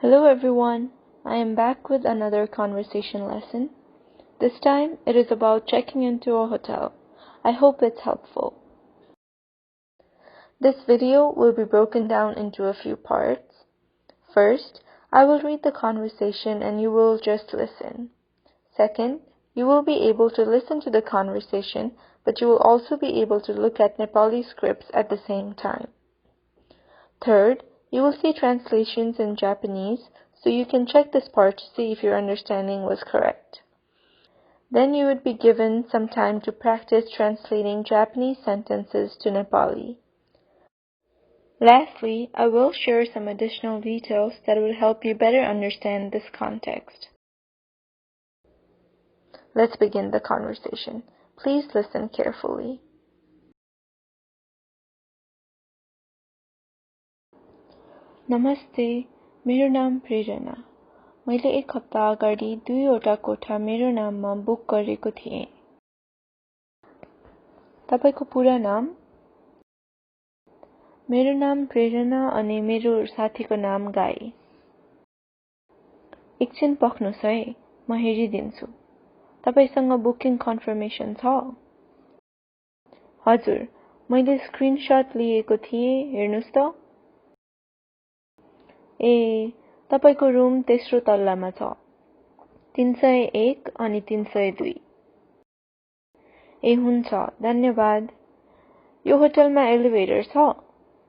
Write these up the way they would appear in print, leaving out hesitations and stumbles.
Hello everyone, I am back with another conversation lesson. This time it is about checking into a hotel. I hope it's helpful. This video will be broken down into a few parts. First, I will read the conversation and you will just listen. Second, you will be able to listen to the conversation, but you will also be able to look at Nepali scripts at the same time. Third, you will see translations in Japanese, so you can check this part to see if your understanding was correct. Then you would be given some time to practice translating Japanese sentences to Nepali. Lastly, I will share some additional details that will help you better understand this context. Let's begin the conversation. Please listen carefully. नमस्ते, मेरो नाम प्रेरणा। मैले एक हप्ता अगाडि 2वटा कोठा मेरो नाममा बुक गरेको थिएँ। तपाईको पूरा नाम? मेरो नाम प्रेरणा अनि मेरो साथीको नाम गाई। एकछिन पर्खनुस् है, म हेरिदिन्छु। तपाईसँग बुकिङ कन्फर्मेसन छ? हजुर, मैले स्क्रिनशट लिएको थिएँ, हेर्नुस् त। ए, तपाईको रुम तेस्रो तल्लामा छ। 301 अनि 302। ए हुन्छ, धन्यवाद। यो होटलमा एलिभेटर छ?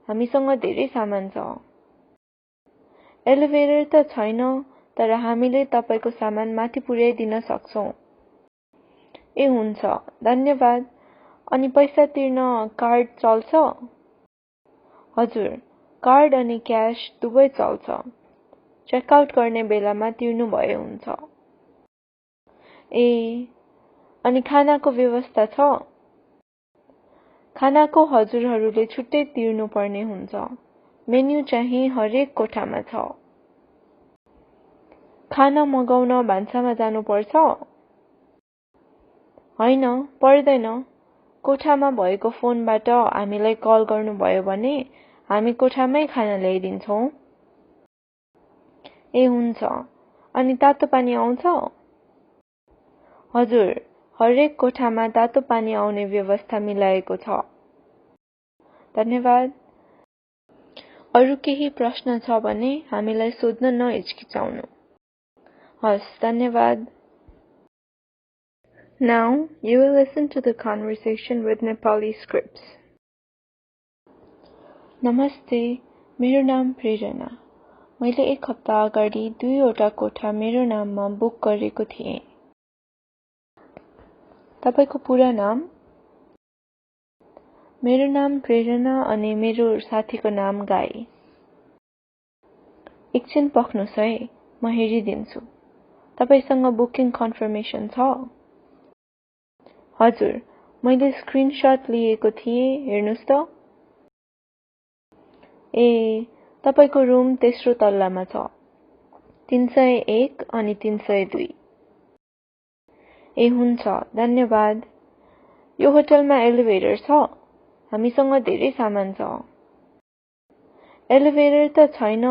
हामीसँग धेरै सामान छ। एलिभेटर त छैन, तर हामीले तपाईको सामान माथि पुर्याइदिन सक्छौं। ए हुन्छ, धन्यवाद। अनि पैसा तिर्न कार्ड चल्छ? हजुर, कार्ड अनि क्याश दुवै चल्छ। चेकआउट गर्ने बेलामा तिर्नु भए हुन्छ। ए, अनि खानाको व्यवस्था छ? खानाको हजुरहरूले छुट्टै तिर्नु पर्ने हुन्छ। मेन्यु चाहिँ हरेक कोठामा छ। खाना मगाउन भान्सामा जानुपर्छ? होइन, पर्दैन। कोठामा भएको फोनबाट हामीलाई कल गर्नुभयो भने हामी कोठामै खाना ल्याइदिन्छौं। ए हुन्छ, अनि तातो पानी आउँछ? हजुर, हरेक कोठामा तातो पानी आउने व्यवस्था मिलाएको छ। धन्यवाद। अरु केही प्रश्न छ भने हामीलाई सोध्न नहिचकिचाउनु। हस्, धन्यवाद। Now, you will listen to the conversation with Nepali scripts. नमस्ते, मेरो नाम प्रेरणा। मैले एक हप्ता अगाडि 2वटा कोठा मेरो नाममा बुक गरेको थिएँ। तपाईको पूरा नाम? मेरो नाम प्रेरणा अनि मेरो साथीको नाम गाई। एकछिन पर्खनुस् है, म हेरिदिन्छु। तपाईसँग बुकिङ कन्फर्मेसन छ? हजुर, मैले स्क्रिनशट लिएको थिएँ, हेर्नुस् त। ए, तपाईको रुम तेस्रो तल्लामा छ। 301 अनि 302। ए हुन्छ, धन्यवाद। यो होटलमा एलिभेटर छ? हामीसँग धेरै सामान छ। एलिभेटर त छैन,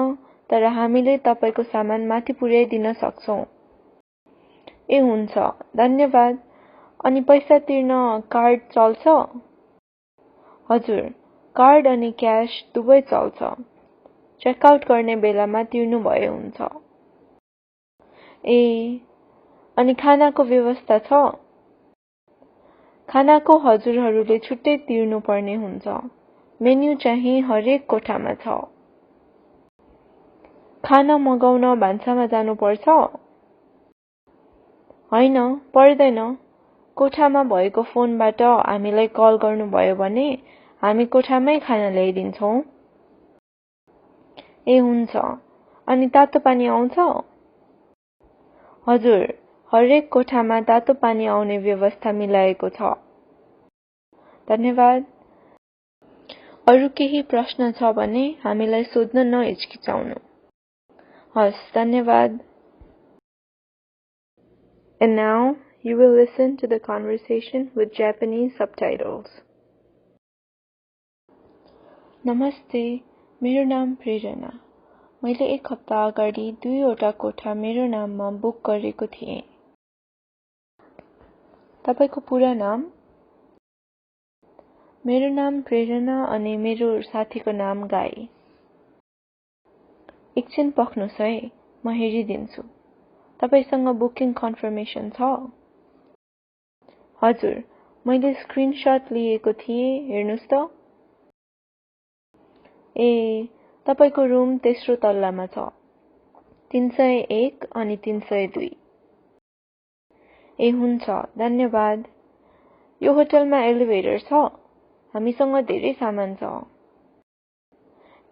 तर हामीले तपाईको सामान माथि पुर्याइदिन सक्छौं। ए हुन्छ, धन्यवाद। अनि पैसा तिर्न कार्ड चल्छ? हजुर, कार्ड अनि क्याश दुवै चल्छ। चेकआउट गर्ने बेलामा तिर्नु भए हुन्छ। ए, अनि खानाको व्यवस्था छ? खानाको हजुरहरूले छुट्टै तिर्नु पर्ने हुन्छ। मेन्यु चाहिँ हरेक कोठामा छ। खाना मगाउन भान्सामा जानुपर्छ? होइन, पर्दैन। कोठामा भएको फोनबाट हामीलाई कल गर्नुभयो भने हामी कोठामै खाना ल्याइदिन्छौं। ए हुन्छ, अनि तातो पानी आउँछ? हजुर, हरेक कोठामा तातो पानी आउने व्यवस्था मिलाएको छ। धन्यवाद। अरु केही प्रश्न छ भने हामीलाई सोध्न नहिचकिचाउनु। हस्, धन्यवाद। And now, you will listen to the conversation with Japanese subtitles. नमस्ते, मेरो नाम प्रेरणा। मैले एक हप्ता अगाडि 2वटा कोठा मेरो नाममा बुक गरेको थिएँ। तपाईको पूरा नाम? मेरो नाम प्रेरणा अनि मेरो साथीको नाम गाई। एकछिन पर्खनुस् है, म हेरिदिन्छु। तपाईसँग बुकिङ कन्फर्मेसन छ? हजुर, मैले स्क्रिनशट लिएको थिएँ, हेर्नुस् त। ए, तपाईको रुम तेस्रो तल्लामा छ, 301 अनि 302। ए हुन्छ, धन्यवाद। यो होटलमा एलिभेटर छ? हामीसँग धेरै सामान छ।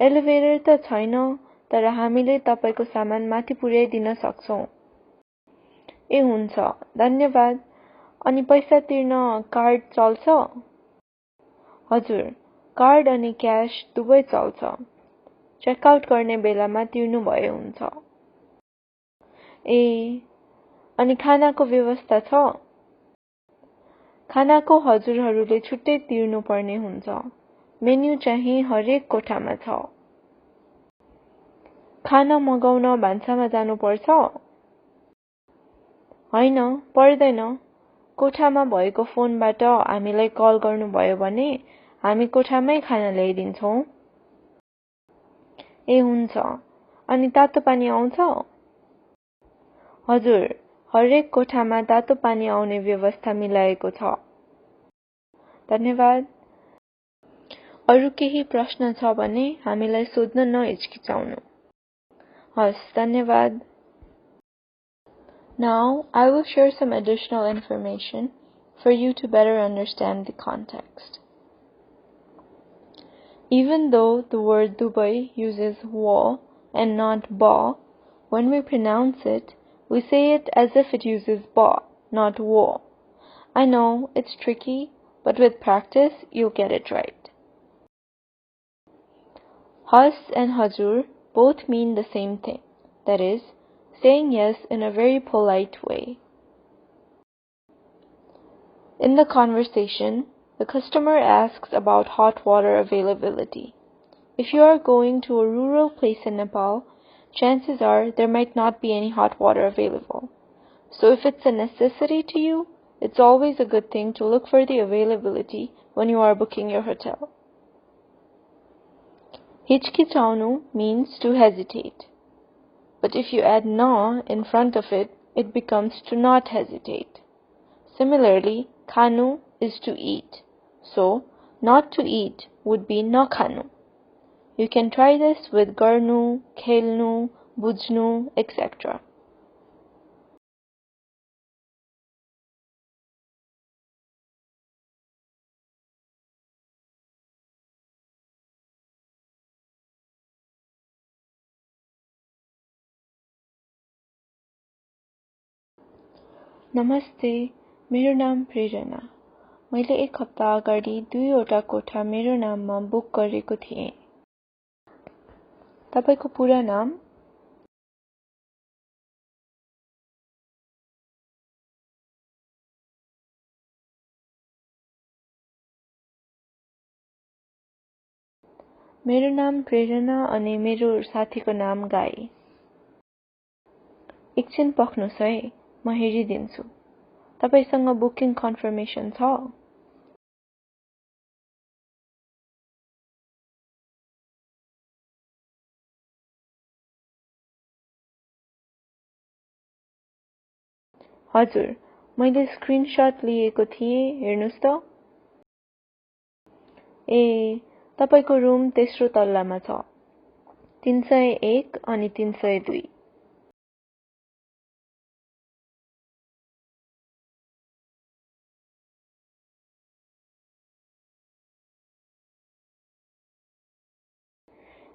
एलिभेटर त छैन, तर हामीले तपाईको सामान माथि पुर्याइदिन सक्छौं। ए हुन्छ, धन्यवाद। अनि पैसा तिर्न कार्ड चल्छ? हजुर, कार्ड अनि क्याश दुवै चल्छ। चेकआउट गर्ने बेलामा तिर्नु भए हुन्छ। ए, अनि खानाको व्यवस्था छ? खानाको हजुरहरूले छुट्टै तिर्नु पर्ने हुन्छ। मेन्यु चाहिँ हरेक कोठामा छ। खाना मगाउन भान्सामा जानुपर्छ? होइन, पर्दैन। कोठामा भएको फोनबाट हामीलाई कल गर्नुभयो भने हामी कोठामै खाना ल्याइदिन्छौं। ए हुन्छ, अनि तातो पानी आउँछ? हजुर, हरेक कोठामा तातो पानी आउने व्यवस्था मिलाएको छ। धन्यवाद। अरु केही प्रश्न छ भने हामीलाई सोध्न नहिचकिचाउनु। हस्, धन्यवाद। Now, I will share some additional information for you to better understand the context. Even though the word Dubai uses wa and not ba, when we pronounce it, we say it as if it uses ba, not wa. I know, it's tricky, but with practice, you'll get it right. Has and Hajur both mean the same thing, that is, saying yes in a very polite way. In the conversation, the customer asks about hot water availability. If you are going to a rural place in Nepal, chances are there might not be any hot water available. So if it's a necessity to you, it's always a good thing to look for the availability when you are booking your hotel. Hichkichaunu means to hesitate. But if you add na in front of it, it becomes to not hesitate. Similarly, khanu is to eat. So, not to eat would be na khanu. You can try this with garnu, khelnu, bujnu, etc. नमस्ते, मेरो नाम प्रेरणा। मैले एक हप्ता अगाडि 2वटा कोठा मेरो नाममा बुक गरेको थिएँ। तपाईको पूरा नाम? मेरो नाम प्रेरणा अनि मेरो साथीको नाम गाई। एकछिन पर्खनुस् है, म हेरिदिन्छु। तपाईसँग बुकिङ कन्फर्मेसन छ? हजुर, मैले स्क्रिनशट लिएको थिएँ, हेर्नुस् त। ए, तपाईको रुम तेस्रो तल्लामा छ, 301 अनि 302।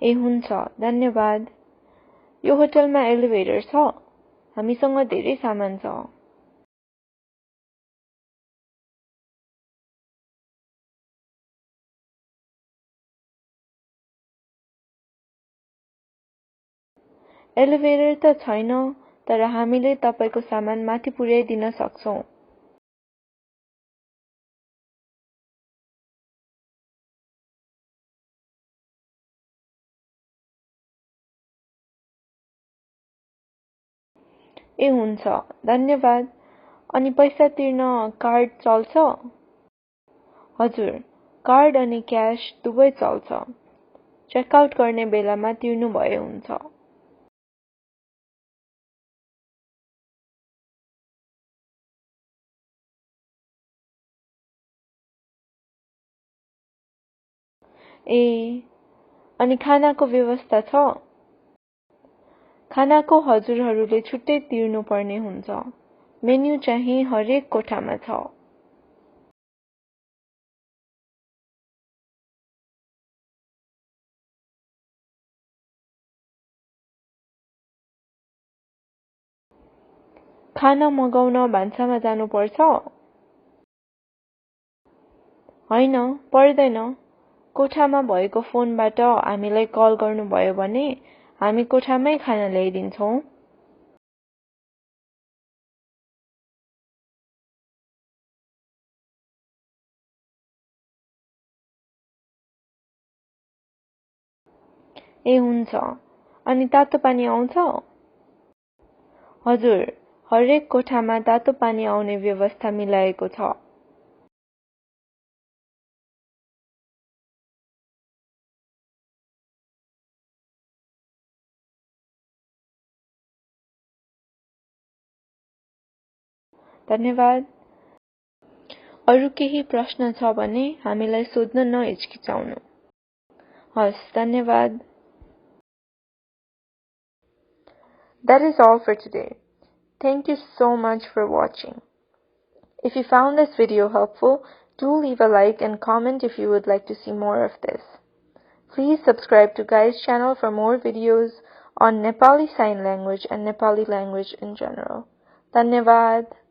ए हुन्छ, धन्यवाद। यो होटलमा एलिभेटर छ? हामीसँग धेरै सामान छ। एलिभेटर त छैन, तर हामीले तपाईको सामान माथि पुर्याइदिन सक्छौं। ए हुन्छ, धन्यवाद। अनि पैसा तिर्न कार्ड चल्छ? हजुर, कार्ड अनि क्याश दुवै चल्छ। चेकआउट गर्ने बेलामा तिर्नु भए हुन्छ। ए, अनि खानाको व्यवस्था छ? खानाको हजुरहरूले छुट्टै तिर्नु पर्ने हुन्छ। मेन्यु चाहिँ हरेक कोठामा छ। खाना मगाउन भान्सामा जानुपर्छ? होइन, पर्दैन। कोठामा भएको फोनबाट हामीलाई कल गर्नुभयो भने हामी कोठामै खाना ल्याइदिन्छौँ। ए हुन्छ, अनि तातो पानी आउँछ? हजुर, हरेक कोठामा तातो पानी आउने व्यवस्था मिलाएको छ। धन्यवाद। अरू केही प्रश्न छ भने हामीलाई सोध्न नहिचकिचाउनु। हस्, धन्यवाद। That is all for today. Thank you so much for watching. If you found this video helpful, do leave a like and comment if you would like to see more of this. Please subscribe to Guy's channel for more videos on Nepali Sign Language and Nepali language in general. Dhanyavad.